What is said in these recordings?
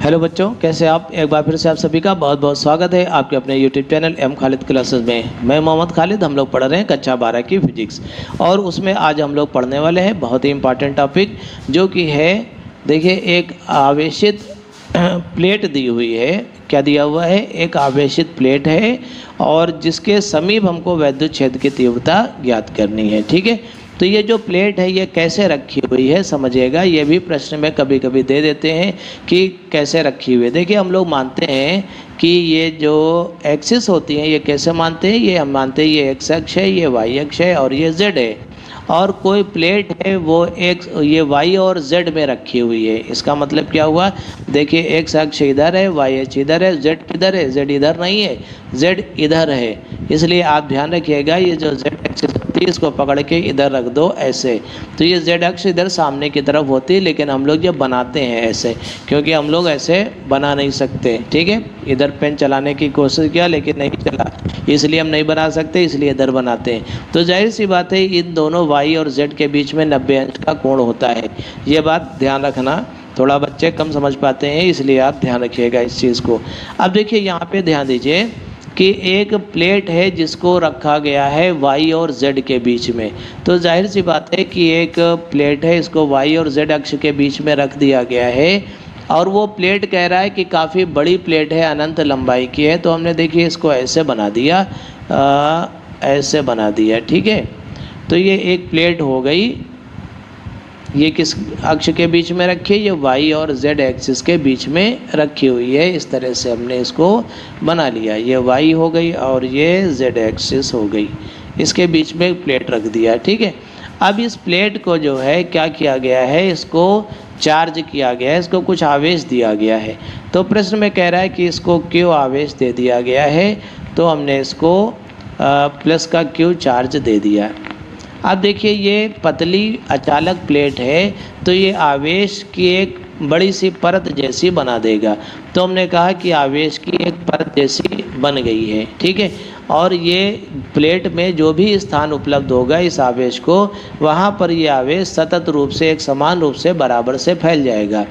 Hello बच्चों, कैसे आप। एक बार फिर से आप सभी का बहुत बहुत स्वागत है आपके अपने YouTube channel M Khalid classes में। मैं मोहम्मद खालिद। हम लोग पढ़ रहे हैं कक्षा 12 की फिजिक्स और उसमें आज हम लोग पढ़ने वाले हैं बहुत ही इंपॉर्टेंट टॉपिक, जो कि है, देखिए, एक आवेशित प्लेट दी हुई है। क्या दिया हुआ है? एक आवेशित प्लेट है और जिसके समीप हमको वैद्युत क्षेत्र की तीव्रता ज्ञात करनी है। ठीक है, तो ये जो प्लेट है ये कैसे रखी हुई है समझिएगा। ये भी प्रश्न में कभी कभी दे देते हैं कि कैसे रखी हुई है। देखिए, हम लोग मानते हैं कि ये जो एक्सिस होती हैं ये कैसे मानते हैं, ये हम मानते हैं ये एक्स अक्ष है, ये वाई अक्ष है और ये जेड है। और कोई प्लेट है वो एक्स, ये वाई और जेड में रखी हुई है। इसका मतलब क्या हुआ? देखिए, एक्स अक्ष इधर है, वाई अक्ष इधर है, जेड किधर है? जेड इधर नहीं है, जेड इधर है। इसलिए आप ध्यान रखिएगा, ये जो जेड एक्सिस होती है इसको पकड़ के इधर रख दो ऐसे। तो ये जेड अक्ष इधर सामने की तरफ होती है, लेकिन हम लोग जब बनाते हैं ऐसे, क्योंकि हम लोग ऐसे बना नहीं सकते। ठीक है, इधर पेन चलाने की कोशिश किया लेकिन नहीं चला, इसलिए हम नहीं बना सकते, इसलिए इधर बनाते हैं। तो जाहिर सी बात है इन दोनों वाई और जेड के बीच में 90 अंश का कोण होता है। ये बात ध्यान रखना, थोड़ा बच्चे कम समझ पाते हैं, इसलिए आप ध्यान रखिएगा इस चीज़ को। अब देखिए, यहाँ पे ध्यान दीजिए कि एक प्लेट है जिसको रखा गया है वाई और जेड के बीच में। तो जाहिर सी बात है कि एक प्लेट है, इसको वाई और जेड अक्ष के बीच में रख दिया गया है और वो प्लेट कह रहा है कि काफ़ी बड़ी प्लेट है, अनंत लंबाई की है। तो हमने देखिए इसको ऐसे बना दिया, ऐसे बना दिया। ठीक है, तो ये एक प्लेट हो गई। ये किस अक्ष के बीच में रखी है? ये वाई और जेड एक्सिस के बीच में रखी हुई है। इस तरह से हमने इसको बना लिया। ये वाई हो गई और ये जेड एक्सिस हो गई, इसके बीच में एक प्लेट रख दिया। ठीक है, अब इस प्लेट को जो है क्या किया गया है? इसको चार्ज किया गया है, इसको कुछ आवेश दिया गया है। तो प्रश्न में कह रहा है कि इसको क्यू आवेश दे दिया गया है, तो हमने इसको प्लस का क्यू चार्ज दे दिया। अब देखिए, ये पतली अचालक प्लेट है तो ये आवेश की एक बड़ी सी परत जैसी बना देगा। तो हमने कहा कि आवेश की एक परत जैसी बन गई है। ठीक है, और ये प्लेट में जो भी स्थान उपलब्ध होगा इस आवेश को, वहाँ पर ये आवेश सतत रूप से, एक समान रूप से, बराबर से फैल जाएगा।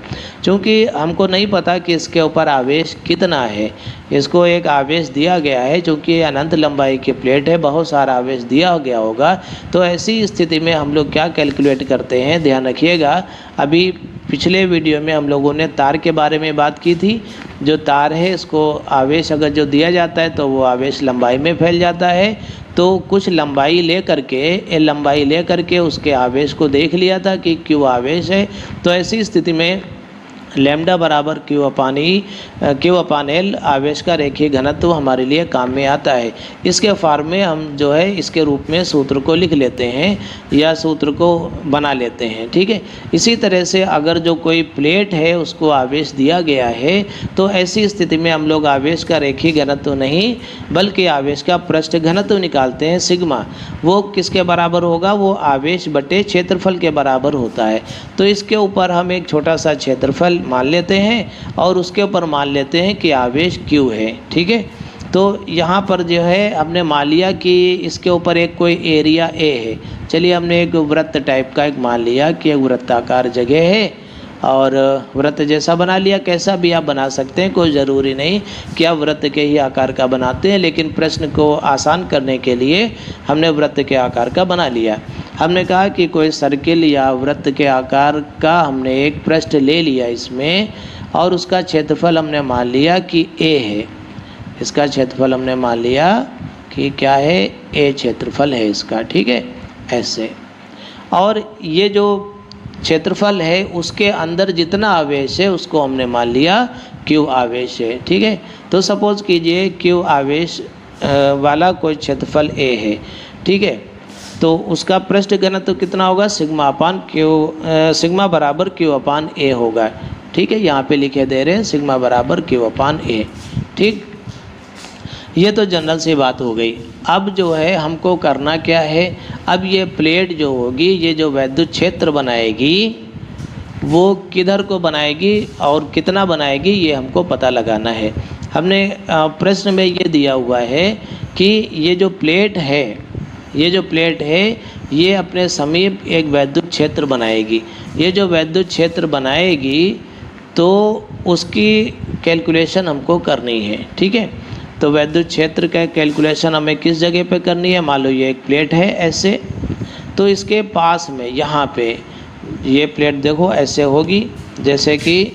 क्योंकि हमको नहीं पता कि इसके ऊपर आवेश कितना है, इसको एक आवेश दिया गया है। चूँकि ये अनंत लंबाई की प्लेट है, बहुत सारा आवेश दिया गया होगा। तो ऐसी स्थिति में हम लोग क्या कैलकुलेट करते हैं, ध्यान रखिएगा। अभी पिछले वीडियो में हम लोगों ने तार के बारे में बात की थी। जो तार है, इसको आवेश अगर जो दिया जाता है तो वो आवेश लंबाई में फैल जाता है। तो कुछ लंबाई ले करके उसके आवेश को देख लिया था कि क्यू आवेश है। तो ऐसी स्थिति में लैम्डा बराबर क्यू अपान एल आवेश का रेखीय घनत्व हमारे लिए काम में आता है। इसके फॉर्म में हम जो है इसके रूप में सूत्र को लिख लेते हैं या सूत्र को बना लेते हैं। ठीक है, इसी तरह से अगर जो कोई प्लेट है उसको आवेश दिया गया है तो ऐसी स्थिति में हम लोग आवेश का रेखीय घनत्व नहीं बल्कि आवेश का पृष्ठ घनत्व निकालते हैं, सिग्मा। वो किसके बराबर होगा? वो आवेश बटे क्षेत्रफल के बराबर होता है। तो इसके ऊपर हम एक छोटा सा क्षेत्रफल मान लेते हैं और उसके ऊपर मान लेते हैं कि आवेश क्यू है। ठीक है, तो यहाँ पर जो है हमने मान लिया कि इसके ऊपर एक कोई एरिया ए है। चलिए, हमने एक वृत्त टाइप का एक मान लिया कि एक वृत्ताकार जगह है और वृत्त जैसा बना लिया। कैसा भी आप बना सकते हैं, कोई ज़रूरी नहीं कि आप वृत्त के ही आकार का बनाते हैं, लेकिन प्रश्न को आसान करने के लिए हमने वृत्त के आकार का बना लिया। हमने कहा कि कोई सर्किल या वृत्त के आकार का हमने एक पृष्ठ ले लिया इसमें, और उसका क्षेत्रफल हमने मान लिया कि ए है। इसका क्षेत्रफल हमने मान लिया कि क्या है? ए क्षेत्रफल है इसका। ठीक है, ऐसे। और ये जो क्षेत्रफल है उसके अंदर जितना आवेश है उसको हमने मान लिया क्यू आवेश है। ठीक है, तो सपोज कीजिए क्यू आवेश वाला कोई क्षेत्रफल ए है। ठीक है, तो उसका पृष्ठ घनत्व कितना होगा? सिग्मा बराबर क्यू अपान ए होगा। ठीक है, यहाँ पे लिखे दे रहे हैं सिग्मा बराबर क्यू अपान ए। ठीक, ये तो जनरल सी बात हो गई। अब जो है हमको करना क्या है? अब ये प्लेट जो होगी, ये जो वैद्युत क्षेत्र बनाएगी, वो किधर को बनाएगी और कितना बनाएगी, ये हमको पता लगाना है। हमने प्रश्न में ये दिया हुआ है कि ये जो प्लेट है ये अपने समीप एक वैद्युत क्षेत्र बनाएगी। ये जो वैद्युत क्षेत्र बनाएगी तो उसकी कैलकुलेशन हमको करनी है। ठीक है, तो वैद्युत क्षेत्र का कैलकुलेशन हमें किस जगह पे करनी है। मान लो ये एक प्लेट है ऐसे, तो इसके पास में यहाँ पे ये प्लेट देखो ऐसे होगी, जैसे कि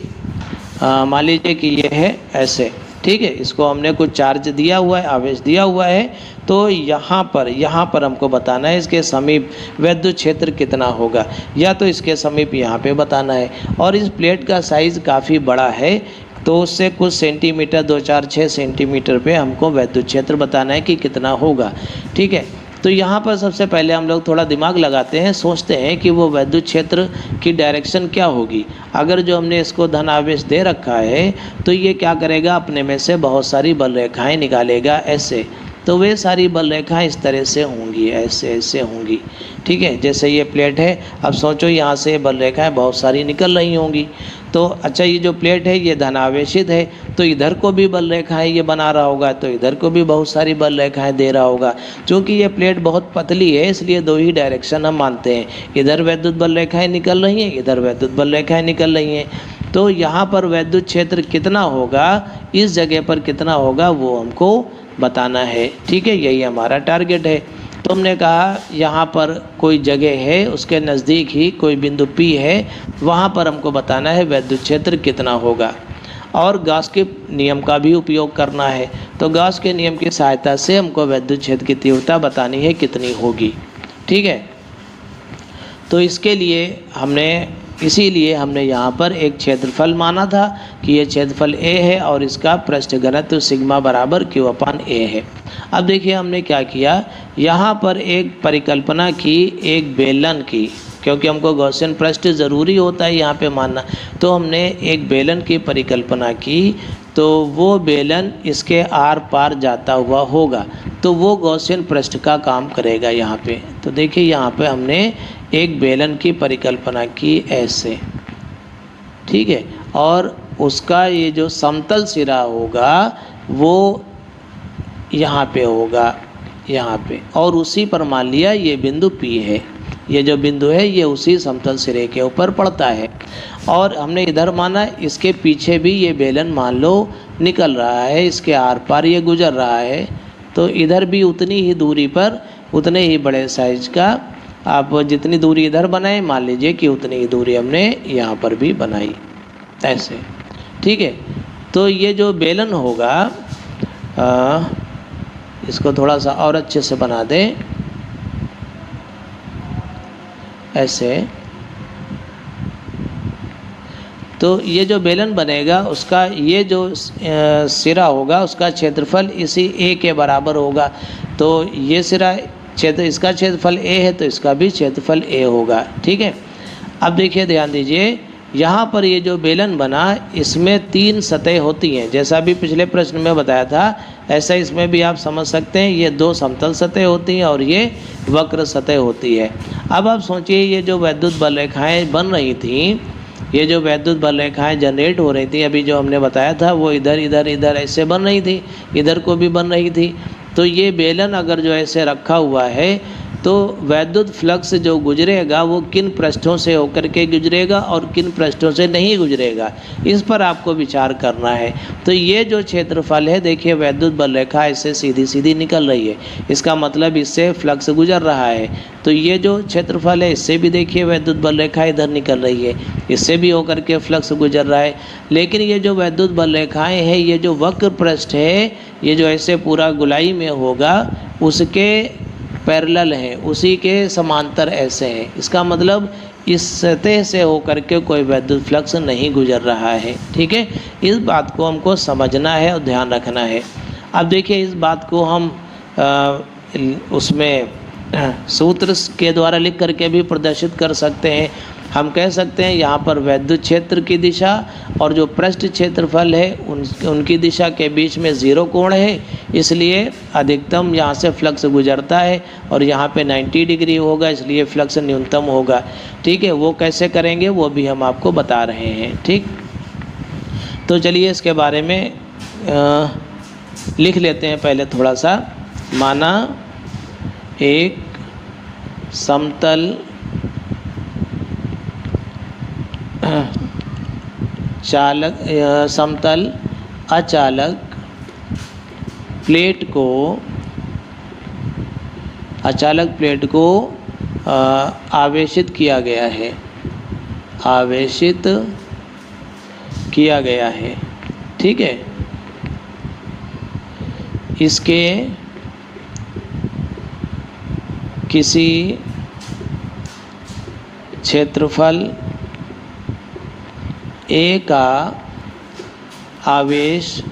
मान लीजिए कि ये है ऐसे। ठीक है, इसको हमने कुछ चार्ज दिया हुआ है, आवेश दिया हुआ है, तो यहाँ पर हमको बताना है इसके समीप वैद्युत क्षेत्र कितना होगा, या तो इसके समीप यहाँ पे बताना है। और इस प्लेट का साइज़ काफ़ी बड़ा है, तो उससे कुछ सेंटीमीटर 2, 4, 6 सेंटीमीटर पे हमको वैद्युत क्षेत्र बताना है कि कितना होगा। ठीक है, तो यहाँ पर सबसे पहले हम लोग थोड़ा दिमाग लगाते हैं, सोचते हैं कि वो वैद्युत क्षेत्र की डायरेक्शन क्या होगी। अगर जो हमने इसको धन आवेश दे रखा है तो ये क्या करेगा, अपने में से बहुत सारी बल रेखाएं निकालेगा ऐसे। तो वे सारी बल रेखाएं इस तरह से होंगी, ऐसे ऐसे होंगी। ठीक है, जैसे ये प्लेट है, अब सोचो यहाँ से बल रेखाएं बहुत सारी निकल रही होंगी। तो अच्छा, ये जो प्लेट है ये धनावेशित है, तो इधर को भी बल रेखाएं ये बना रहा होगा, तो इधर को भी बहुत सारी बल रेखाएं दे रहा होगा। क्योंकि ये प्लेट बहुत पतली है, इसलिए दो ही डायरेक्शन हम मानते हैं, इधर वैद्युत बल रेखाएं निकल रही हैं, इधर वैद्युत बल रेखाएं निकल रही हैं। तो यहाँ पर वैद्युत क्षेत्र कितना होगा, इस जगह पर कितना होगा, वो हमको बताना है। ठीक है, यही हमारा टारगेट है। तो हमने कहा यहाँ पर कोई जगह है, उसके नज़दीक ही कोई बिंदु P है, वहाँ पर हमको बताना है वैद्युत क्षेत्र कितना होगा। और गॉस के नियम का भी उपयोग करना है। तो गॉस के नियम की सहायता से हमको वैद्युत क्षेत्र की तीव्रता बतानी है कितनी होगी। ठीक है, तो इसके लिए इसीलिए हमने यहाँ पर एक क्षेत्रफल माना था कि ये क्षेत्रफल A है और इसका पृष्ठ घनत्व सिग्मा बराबर Q/A है। अब देखिए हमने क्या किया, यहाँ पर एक परिकल्पना की, एक बेलन की, क्योंकि हमको गॉसियन पृष्ठ ज़रूरी होता है यहाँ पे मानना। तो हमने एक बेलन की परिकल्पना की, तो वो बेलन इसके आर पार जाता हुआ होगा, तो वो गॉसियन पृष्ठ का काम करेगा यहाँ पे। तो देखिए यहाँ पे हमने एक बेलन की परिकल्पना की ऐसे। ठीक है, और उसका ये जो समतल सिरा होगा वो यहाँ पे होगा, यहाँ पे, और उसी पर मान लिया ये बिंदु P है। ये जो बिंदु है ये उसी समतल सिरे के ऊपर पड़ता है। और हमने इधर माना, इसके पीछे भी ये बेलन मान लो निकल रहा है, इसके आर पार ये गुजर रहा है, तो इधर भी उतनी ही दूरी पर, उतने ही बड़े साइज का, आप जितनी दूरी इधर बनाए, मान लीजिए कि उतनी ही दूरी हमने यहाँ पर भी बनाई ऐसे। ठीक है, तो ये जो बेलन होगा, इसको थोड़ा सा और अच्छे से बना दें ऐसे। तो ये जो बेलन बनेगा उसका ये जो सिरा होगा उसका क्षेत्रफल इसी A के बराबर होगा। तो ये सिरा क्षेत्र, इसका क्षेत्रफल A है, तो इसका भी क्षेत्रफल A होगा। ठीक है, अब देखिए ध्यान दीजिए, यहाँ पर ये जो बेलन बना, इसमें 3 सतह होती हैं, जैसा भी पिछले प्रश्न में बताया था, ऐसा इसमें भी आप समझ सकते हैं। ये 2 समतल सतह होती हैं और ये वक्र सतह होती है। अब आप सोचिए, ये जो वैद्युत बल रेखाएँ बन रही थीं, ये जो वैद्युत बल रेखाएँ जनरेट हो रही थी, अभी जो हमने बताया था, वो इधर इधर इधर ऐसे बन रही थी, इधर को भी बन रही थी। तो ये बेलन अगर जो ऐसे रखा हुआ है, तो वैद्युत फ्लक्स जो गुजरेगा वो किन पृष्ठों से होकर के गुजरेगा और किन पृष्ठों से नहीं गुजरेगा, इस पर आपको विचार करना है। तो ये जो क्षेत्रफल है, देखिए वैद्युत बल रेखा इससे सीधी सीधी निकल रही है, इसका मतलब इससे फ्लक्स गुजर रहा है। तो ये जो क्षेत्रफल है, इससे भी देखिए वैद्युत बल रेखा इधर निकल रही है, इससे भी होकर के फ्लक्स गुजर रहा है। लेकिन ये जो वैद्युत बल रेखाएँ हैं, ये जो वक्र पृष्ठ है, ये जो ऐसे पूरा गोलाई में होगा, उसके पैरेलल हैं, उसी के समांतर ऐसे हैं। इसका मतलब इस सतह से होकर के कोई वैद्युत फ्लक्स नहीं गुजर रहा है। ठीक है, इस बात को हमको समझना है और ध्यान रखना है। अब देखिए, इस बात को हम उसमें सूत्र के द्वारा लिख करके भी प्रदर्शित कर सकते हैं। हम कह सकते हैं यहाँ पर वैद्युत क्षेत्र की दिशा और जो पृष्ठ क्षेत्रफल है उनकी दिशा के बीच में 0 कोण है, इसलिए अधिकतम यहाँ से फ्लक्स गुजरता है, और यहाँ पे 90 डिग्री होगा, इसलिए फ्लक्स न्यूनतम होगा। ठीक है, वो कैसे करेंगे वो भी हम आपको बता रहे हैं। ठीक, तो चलिए इसके बारे में लिख लेते हैं पहले थोड़ा सा। माना एक समतल समतल अचालक प्लेट को आवेशित किया गया है, ठीक है। इसके किसी क्षेत्रफल A का आवेश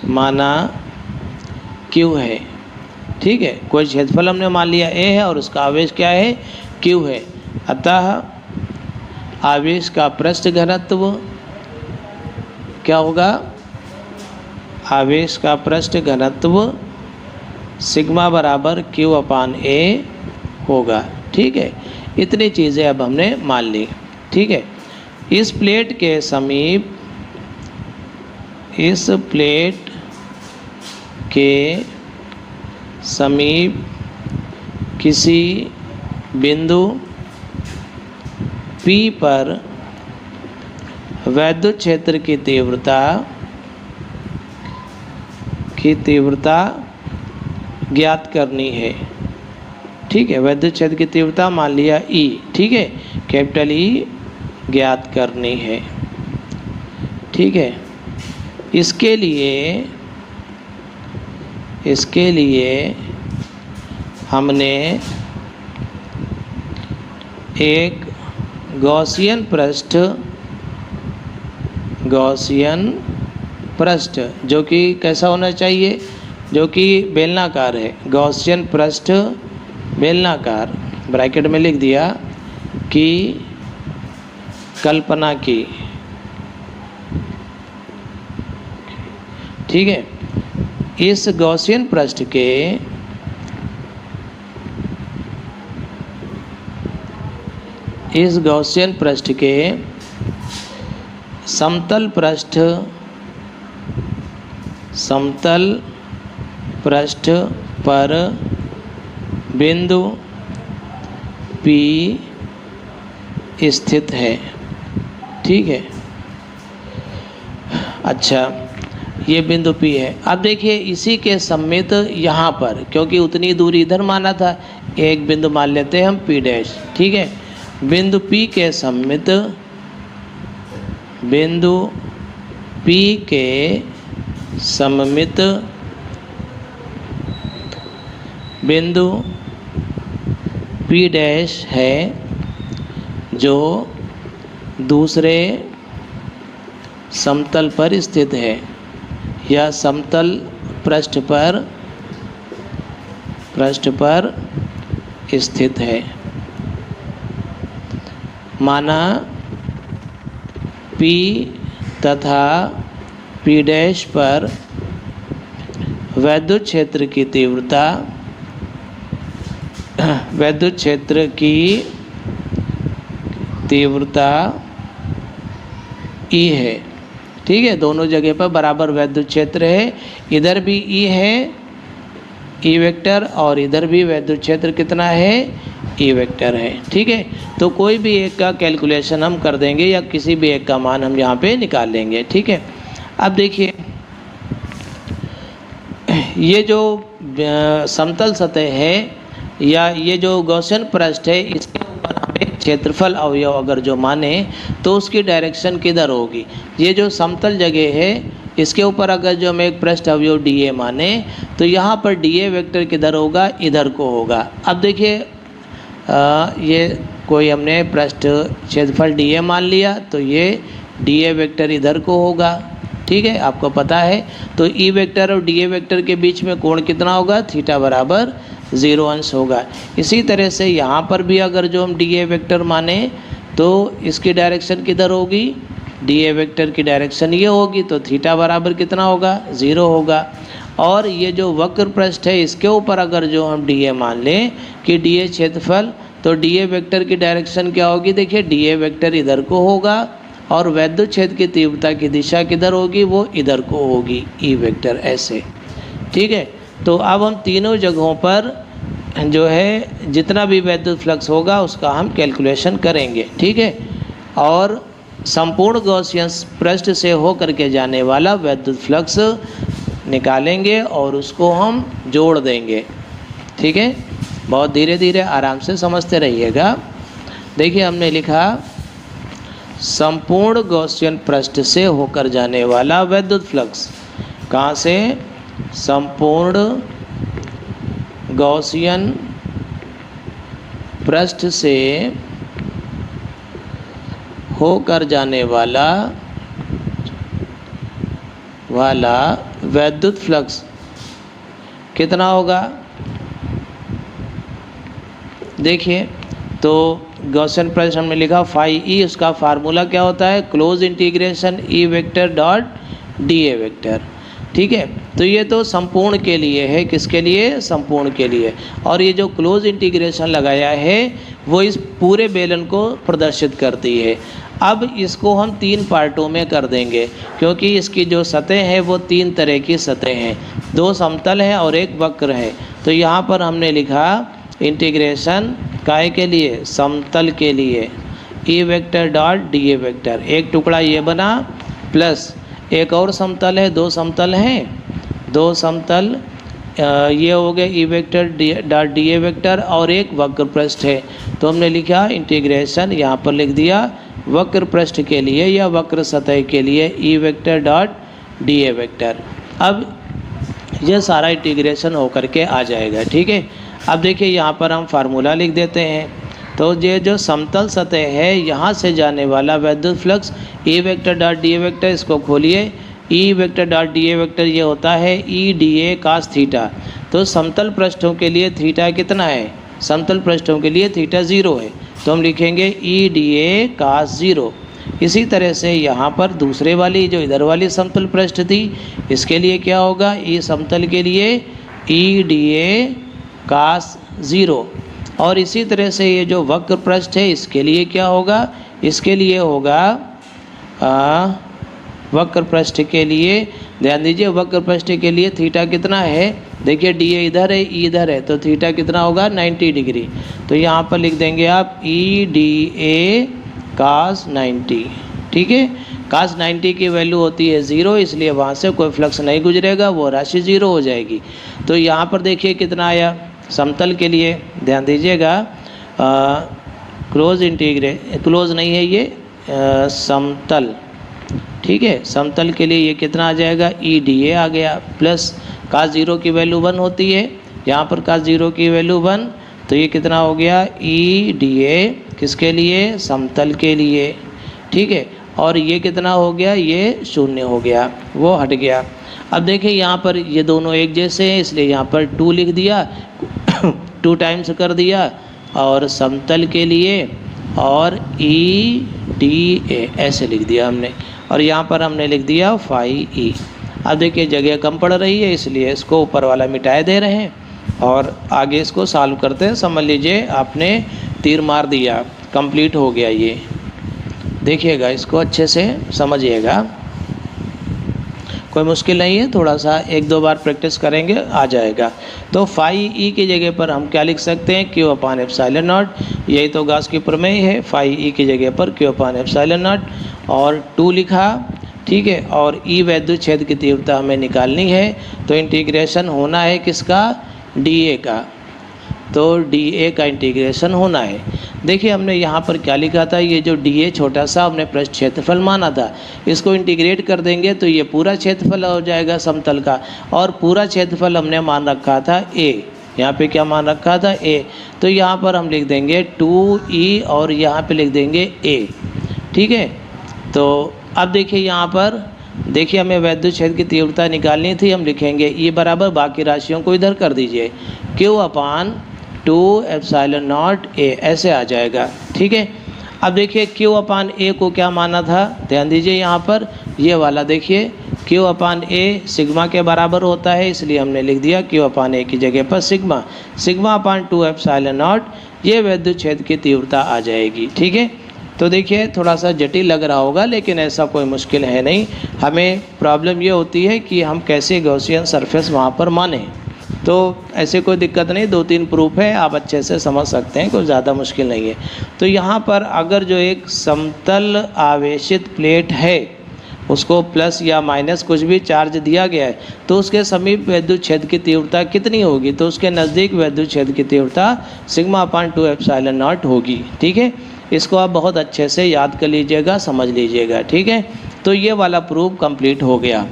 माना Q है, ठीक है। कोई क्षेत्रफल हमने मान लिया A है और उसका आवेश क्या है, Q है। अतः आवेश का पृष्ठ घनत्व क्या होगा, आवेश का पृष्ठ घनत्व सिग्मा बराबर Q/A होगा, ठीक है। इतनी चीज़ें अब हमने मान ली, ठीक है। इस प्लेट के समीप किसी बिंदु P पर वैद्युत क्षेत्र की तीव्रता ज्ञात करनी है, ठीक है। वैद्युत क्षेत्र की तीव्रता मान लिया E, ठीक है, कैपिटल E ज्ञात करनी है, ठीक है। इसके लिए हमने एक गॉसियन पृष्ठ जो कि कैसा होना चाहिए, जो कि बेलनाकार है, गॉसियन पृष्ठ बेलनाकार, ब्रैकेट में लिख दिया कि कल्पना की, ठीक है। इस गॉसियन पृष्ठ के समतल पृष्ठ पर बिंदु P स्थित है, ठीक है। अच्छा, ये बिंदु P है। अब देखिए इसी के सममित यहाँ पर, क्योंकि उतनी दूरी इधर माना था, एक बिंदु मान लेते हैं हम P', ठीक है। बिंदु P के सममित बिंदु P' है जो दूसरे समतल पर स्थित है या समतल पृष्ठ पर स्थित है। माना P तथा P' पर वैद्युत क्षेत्र की तीव्रता E है, ठीक है। दोनों जगह पर बराबर वैद्युत क्षेत्र है, इधर भी E है E वेक्टर और इधर भी वैद्युत क्षेत्र कितना है E वेक्टर है, ठीक है। तो कोई भी एक का कैलकुलेशन हम कर देंगे या किसी भी एक का मान हम यहाँ पे निकाल लेंगे, ठीक है। अब देखिए ये जो समतल सतह है या ये जो गॉसियन पृष्ठ है, इसके ऊपर हम एक क्षेत्रफल अवयव अगर जो माने तो उसकी डायरेक्शन किधर होगी। ये जो समतल जगह है इसके ऊपर अगर जो हम एक पृष्ठ अवयव DA माने तो यहाँ पर DA वेक्टर किधर होगा, इधर को होगा। अब देखिए ये कोई हमने पृष्ठ क्षेत्रफल DA मान लिया तो ये DA वेक्टर इधर को होगा, ठीक है, आपको पता है। तो E वेक्टर और DA वेक्टर के बीच में कोण कितना होगा, थीटा बराबर 0 अंश होगा। इसी तरह से यहाँ पर भी अगर जो हम DA वेक्टर माने तो इसकी डायरेक्शन किधर होगी, DA वेक्टर की डायरेक्शन ये होगी, तो थीटा बराबर कितना होगा, 0 होगा। और ये जो वक्र पृष्ठ है इसके ऊपर अगर जो हम DA मान लें कि DA क्षेत्रफल, तो DA वेक्टर की डायरेक्शन क्या होगी, देखिए DA वेक्टर इधर को होगा और वैद्युत क्षेत्र की तीव्रता की दिशा किधर होगी, वो इधर को होगी, E वेक्टर ऐसे, ठीक है। तो अब हम तीनों जगहों पर जो है जितना भी वैद्युत फ्लक्स होगा उसका हम कैलकुलेशन करेंगे, ठीक है। और संपूर्ण गॉसियन पृष्ठ से होकर के जाने वाला विद्युत फ्लक्स निकालेंगे और उसको हम जोड़ देंगे। ठीक है, बहुत धीरे धीरे आराम से समझते रहिएगा। देखिए हमने लिखा संपूर्ण गॉसियन पृष्ठ से होकर जाने वाला विद्युत फ्लक्स। कहाँ से? संपूर्ण गॉसियन पृष्ठ से होकर जाने वाला विद्युत फ्लक्स कितना होगा? देखिए तो गॉसियन पृष्ठ हमने लिखा फाई ई, उसका फार्मूला क्या होता है? Close integration E vector dot D A vector. ठीक है, तो ये तो संपूर्ण के लिए है। किसके लिए? संपूर्ण के लिए। और ये जो क्लोज इंटीग्रेशन लगाया है वो इस पूरे बेलन को प्रदर्शित करती है। अब इसको हम 3 पार्टों में कर देंगे, क्योंकि इसकी जो सतह है वो 3 तरह की सतह हैं, 2 समतल हैं और एक वक्र है। तो यहाँ पर हमने लिखा इंटीग्रेशन काय के लिए? समतल के लिए E vector dot D A vector. एक टुकड़ा ये बना, प्लस एक और समतल है, 2 समतल हैं, 2 समतल ये हो गए E vector dot D A vector और एक वक्र पृष्ठ है। तो हमने लिखा इंटीग्रेशन, यहाँ पर लिख दिया वक्र पृष्ठ के लिए या वक्र सतह के लिए E vector dot D A vector. अब यह सारा इंटीग्रेशन होकर के आ जाएगा। ठीक है, अब देखिए यहाँ पर हम फार्मूला लिख देते हैं। तो ये जो समतल सतह है यहाँ से जाने वाला विद्युत flux E vector dot D A vector, इसको खोलिए, E vector dot D A vector ये होता है E D A cos theta. तो समतल पृष्ठों के लिए थीटा कितना है? समतल पृष्ठों के लिए थीटा 0 है, तो हम लिखेंगे ई डी ए कास 0। इसी तरह से यहाँ पर दूसरे वाली जो इधर वाली समतल पृष्ठ थी इसके लिए क्या होगा? ई समतल के लिए ई डी ए कास 0। और इसी तरह से ये जो वक्र पृष्ठ है इसके लिए क्या होगा? इसके लिए होगा वक्र पृष्ठ के लिए, ध्यान दीजिए वक्र पृष्ठ के लिए थीटा कितना है? देखिए डी ए इधर है, ई इधर है, तो थीटा कितना होगा? 90 डिग्री। तो यहाँ पर लिख देंगे आप ई डी ए कास 90। ठीक है, कास 90 की वैल्यू होती है 0, इसलिए वहाँ से कोई फ्लक्स नहीं गुजरेगा, वो राशि 0 हो जाएगी। तो यहाँ पर देखिए कितना आया समतल के लिए, ध्यान दीजिएगा क्लोज नहीं है ये समतल। ठीक है, समतल के लिए ये कितना आ जाएगा? ई डी ए आ गया, प्लस कास 0 की वैल्यू 1 होती है, यहाँ पर कास 0 की वैल्यू 1, तो ये कितना हो गया? ई डी ए किसके लिए? समतल के लिए। ठीक है, और ये कितना हो गया? ये 0 हो गया, वो हट गया। अब देखिए यहाँ पर ये दोनों एक जैसे हैं, इसलिए यहाँ पर 2 लिख दिया, 2 टाइम्स कर दिया, और समतल के लिए और ई डी ए ऐसे लिख दिया हमने, और यहाँ पर हमने लिख दिया फाई ई। अब देखिए जगह कम पड़ रही है, इसलिए इसको ऊपर वाला मिटाए दे रहे हैं और आगे इसको सॉल्व करते हैं। समझ लीजिए आपने तीर मार दिया, कंप्लीट हो गया ये। देखिएगा इसको अच्छे से समझिएगा, कोई मुश्किल नहीं है, थोड़ा सा 1-2 बार प्रैक्टिस करेंगे आ जाएगा। तो फाई ई की जगह पर हम क्या लिख सकते हैं? Q upon epsilon not. यही तो गॉस की प्रमेय है, फाई ई की जगह पर क्यू अपान एप्सिलॉन नॉट और 2 लिखा। ठीक है, और ई वैद्युत छेद की तीव्रता हमें निकालनी है, तो इंटीग्रेशन होना है किसका? डी ए का। तो डी ए का इंटीग्रेशन होना है। देखिए हमने यहाँ पर क्या लिखा था? ये जो डी ए छोटा सा हमने पृष्ठ क्षेत्रफल माना था, इसको इंटीग्रेट कर देंगे तो ये पूरा क्षेत्रफल हो जाएगा समतल का, और पूरा क्षेत्रफल हमने मान रखा था ए। यहाँ पे क्या मान रखा था? ए। तो यहाँ पर हम लिख देंगे 2e और यहाँ पे लिख देंगे a। ठीक है, तो अब देखिए यहाँ पर देखिए हमें वैद्युत छेद की तीव्रता निकालनी थी, हम लिखेंगे E बराबर, बाकी राशियों को इधर कर दीजिए, Q upon 2 epsilon not A, ऐसे आ जाएगा। ठीक है, अब देखिए Q अपान A को क्या माना था? ध्यान दीजिए यहाँ पर ये वाला देखिए Q अपान A सिग्मा के बराबर होता है, इसलिए हमने लिख दिया Q अपान A की जगह पर sigma, sigma upon 2 epsilon not, ये वैद्युत छेद की तीव्रता आ जाएगी। ठीक है, तो देखिए थोड़ा सा जटिल लग रहा होगा, लेकिन ऐसा कोई मुश्किल है नहीं। हमें प्रॉब्लम ये होती है कि हम कैसे गॉसियन सरफेस वहाँ पर माने। तो ऐसे कोई दिक्कत नहीं, 2-3 प्रूफ है, आप अच्छे से समझ सकते हैं, कोई ज़्यादा मुश्किल नहीं है। तो यहाँ पर अगर जो एक समतल आवेशित प्लेट है उसको प्लस या माइनस कुछ भी चार्ज दिया गया है तो उसके समीप वैद्युत क्षेत्र की तीव्रता कितनी होगी, तो उसके नज़दीक वैद्युत क्षेत्र की तीव्रता सिग्मा/2 एप्सिलॉन नॉट होगी। ठीक है, इसको आप बहुत अच्छे से याद कर लीजिएगा, समझ लीजिएगा। ठीक है, तो ये वाला प्रूफ कंप्लीट हो गया।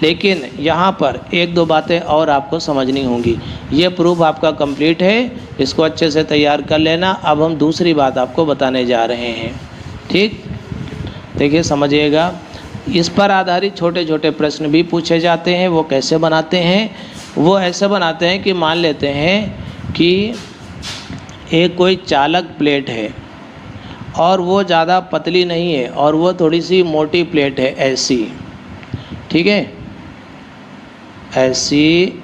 लेकिन यहाँ पर 1-2 बातें और आपको समझनी होंगी। ये प्रूफ आपका कंप्लीट है, इसको अच्छे से तैयार कर लेना। अब हम दूसरी बात आपको बताने जा रहे हैं। ठीक, देखिए समझिएगा, इस पर आधारित छोटे छोटे प्रश्न भी पूछे जाते हैं। वो कैसे बनाते हैं, वो ऐसे बनाते हैं कि मान लेते हैं कि एक कोई चालक प्लेट है और वो ज़्यादा पतली नहीं है और वो थोड़ी सी मोटी प्लेट है, ऐसी। ठीक है, ऐसी।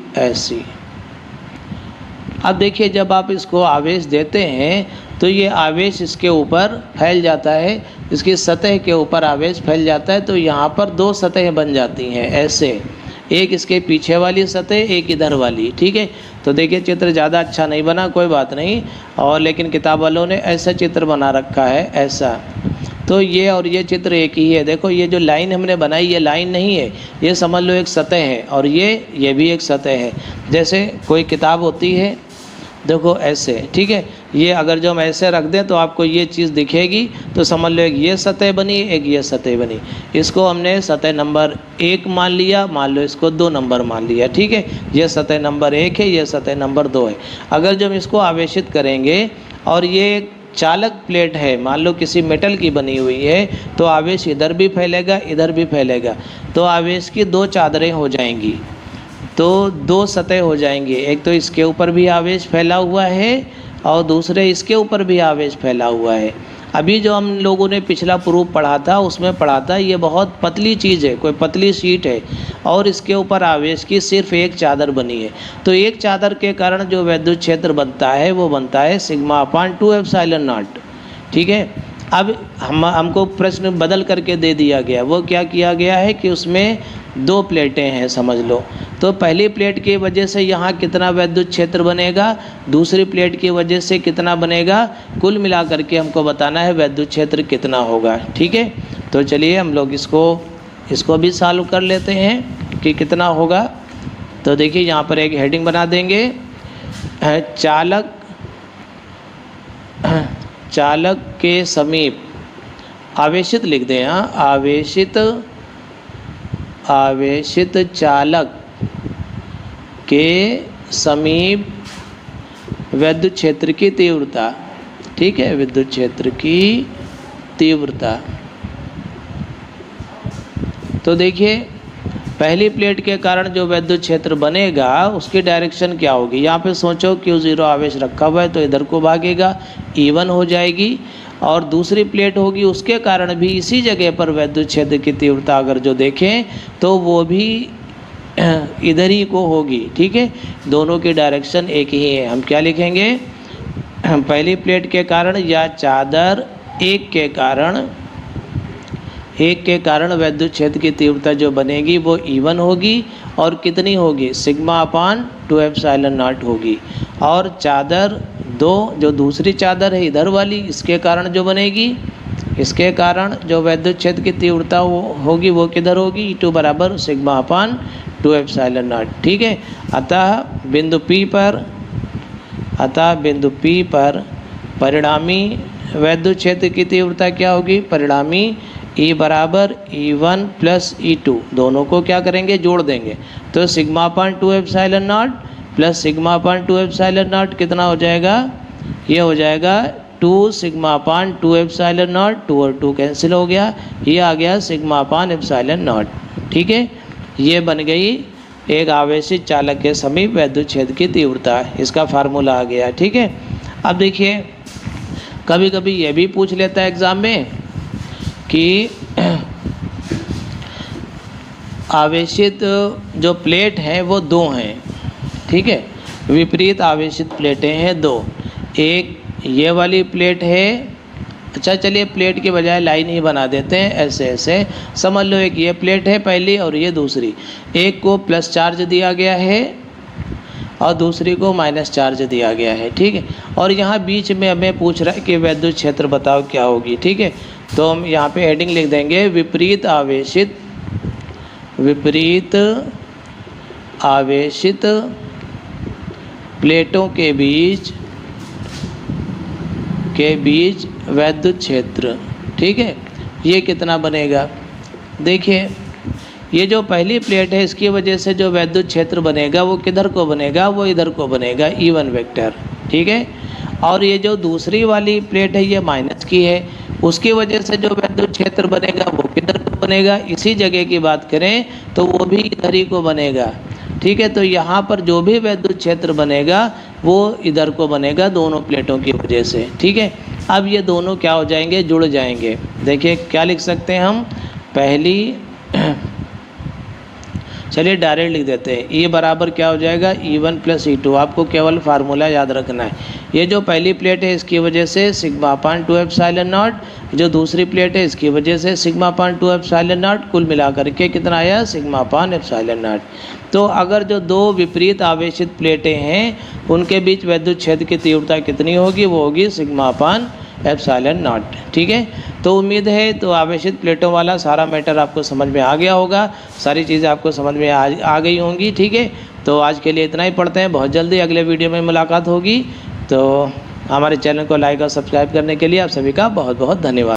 अब देखिए, जब आप इसको आवेश देते हैं तो ये आवेश इसके ऊपर फैल जाता है, इसकी सतह के ऊपर आवेश फैल जाता है। तो यहाँ पर 2 सतहें बन जाती हैं ऐसे, एक इसके पीछे वाली सतह, एक इधर वाली। ठीक है, तो देखिए चित्र ज़्यादा अच्छा नहीं बना, कोई बात नहीं, और लेकिन किताब वालों ने ऐसा चित्र बना रखा है, ऐसा। तो ये और ये चित्र एक ही है। देखो, ये जो लाइन हमने बनाई ये लाइन नहीं है, ये समझ लो एक सतह है, और ये भी एक सतह है। जैसे कोई किताब होती है, देखो ऐसे। ठीक है, ये अगर जो हम ऐसे रख दें तो आपको ये चीज़ दिखेगी, तो समझ लो एक ये सतह बनी, एक ये सतह बनी। इसको हमने सतह नंबर 1 मान लिया, मान लो इसको 2 नंबर मान लिया। ठीक है, ये सतह नंबर 1 है, ये सतह नंबर 2 है। अगर जब इसको आवेशित करेंगे और ये एक चालक प्लेट है, मान लो किसी मेटल की बनी हुई है, तो आवेश इधर भी फैलेगा, इधर भी फैलेगा, तो आवेश की 2 चादरें हो जाएंगी, तो 2 सतह हो जाएंगे। एक तो इसके ऊपर भी आवेश फैला हुआ है और दूसरे इसके ऊपर भी आवेश फैला हुआ है। अभी जो हम लोगों ने पिछला प्रूफ पढ़ा था उसमें पढ़ा था ये बहुत पतली चीज़ है, कोई पतली शीट है और इसके ऊपर आवेश की सिर्फ एक चादर बनी है। तो एक चादर के कारण जो वैद्युत क्षेत्र बनता है वो बनता है सिग्मा/2 एप्सिलॉन नॉट। ठीक है, अब हमको प्रश्न बदल करके दे दिया गया। वो क्या किया गया है कि उसमें 2 प्लेटें हैं, समझ लो। तो पहली प्लेट की वजह से यहाँ कितना वैद्युत क्षेत्र बनेगा, दूसरी प्लेट की वजह से कितना बनेगा, कुल मिला करके हमको बताना है वैद्युत क्षेत्र कितना होगा। ठीक है, तो चलिए हम लोग इसको भी सॉल्व कर लेते हैं कि कितना होगा। तो देखिए यहाँ पर एक हेडिंग बना देंगे, चालक के समीप, आवेशित लिख दें। हाँ, आवेशित चालक के समीप विद्युत क्षेत्र की तीव्रता। ठीक है, विद्युत क्षेत्र की तीव्रता। तो देखिए पहली प्लेट के कारण जो विद्युत क्षेत्र बनेगा उसकी डायरेक्शन क्या होगी। यहाँ पे सोचो Q0 आवेश रखा हुआ है तो इधर को भागेगा, E1 हो जाएगी। और दूसरी प्लेट होगी उसके कारण भी इसी जगह पर विद्युत क्षेत्र की तीव्रता अगर जो देखें तो वो भी इधर ही को होगी। ठीक है, दोनों की डायरेक्शन एक ही है। हम क्या लिखेंगे, पहली प्लेट के कारण या चादर एक के कारण विद्युत क्षेत्र की तीव्रता जो बनेगी वो E1 होगी और कितनी होगी, सिग्मा/2 एप्सिलॉन नॉट होगी। और चादर 2 जो दूसरी चादर है इधर वाली, इसके कारण जो बनेगी, इसके कारण जो विद्युत क्षेत्र की तीव्रता वो होगी वो किधर होगी, E2 बराबर सिग्मा/2 एप्सिलॉन नॉट। ठीक है, अतः बिंदु P पर परिणामी विद्युत क्षेत्र की तीव्रता क्या होगी, परिणामी E बराबर E1 प्लस E2, दोनों को क्या करेंगे, जोड़ देंगे। तो सिग्मा/2 एप्सिलॉन नॉट प्लस सिग्मा/2 एप्सिलॉन नॉट कितना हो जाएगा, ये हो जाएगा 2 सिग्मा/2 एप्सिलॉन नॉट, 2 और 2 कैंसिल हो गया, ये आ गया सिग्मा/ एप्सिलॉन नॉट। ठीक है, ये बन गई एक आवेशित चालक के समीप विद्युत क्षेत्र की तीव्रता, इसका फार्मूला आ गया। ठीक है, अब देखिए कभी कभी ये भी पूछ लेता है एग्ज़ाम में कि आवेशित जो प्लेट हैं वो 2 हैं। ठीक है, विपरीत आवेशित प्लेटें हैं 2, एक ये वाली प्लेट है। अच्छा चलिए प्लेट के बजाय लाइन ही बना देते हैं, ऐसे ऐसे समझ लो। एक ये प्लेट है पहली और ये दूसरी, एक को प्लस चार्ज दिया गया है और दूसरी को माइनस चार्ज दिया गया है। ठीक है, और यहाँ बीच में हमें पूछ रहा है कि वैद्युत क्षेत्र बताओ क्या होगी। ठीक है, तो हम यहाँ पे हेडिंग लिख देंगे विपरीत आवेशित प्लेटों के बीच वैद्युत क्षेत्र। ठीक है, ये कितना बनेगा? देखिए, ये जो पहली प्लेट है इसकी वजह से जो वैद्युत क्षेत्र बनेगा वो किधर को बनेगा? वो इधर को बनेगा, E1 वेक्टर। ठीक है, और ये जो दूसरी वाली प्लेट है ये माइनस की है, उसकी वजह से जो वैद्युत क्षेत्र बनेगा वो किधर को बनेगा? इसी जगह की बात करें तो वो भी इधर ही को बनेगा। ठीक है, तो यहाँ पर जो भी वैद्युत क्षेत्र बनेगा वो इधर को बनेगा दोनों प्लेटों की वजह से। ठीक है, अब ये दोनों क्या हो जाएंगे? जुड़ जाएंगे। देखिए क्या लिख सकते हैं हम? पहली चलिए डायरेक्ट लिख देते हैं, E बराबर क्या हो जाएगा? E1 plus E2। आपको केवल फार्मूला याद रखना है। ये जो पहली प्लेट है इसकी वजह से सिग्मा अपान 2 एप्सिलॉन नॉट, जो दूसरी प्लेट है इसकी वजह से सिग्मा अपान 2 एप्सिलॉन नॉट, कुल मिलाकर के कितना आया? Sigma upon epsilon not. तो अगर जो दो विपरीत आवेशित प्लेटें हैं उनके बीच वैद्युत क्षेत्र की तीव्रता कितनी होगी? वो होगी सिग्मा अपान एप्सिलॉन नॉट। ठीक है, तो उम्मीद है तो आवेशित प्लेटों वाला सारा मैटर आपको समझ में आ गया होगा, सारी चीज़ें आपको समझ में आ गई होंगी। ठीक है, तो आज के लिए इतना ही पढ़ते हैं, बहुत जल्दी अगले वीडियो में मुलाकात होगी। तो हमारे चैनल को लाइक और सब्सक्राइब करने के लिए आप सभी का बहुत बहुत धन्यवाद।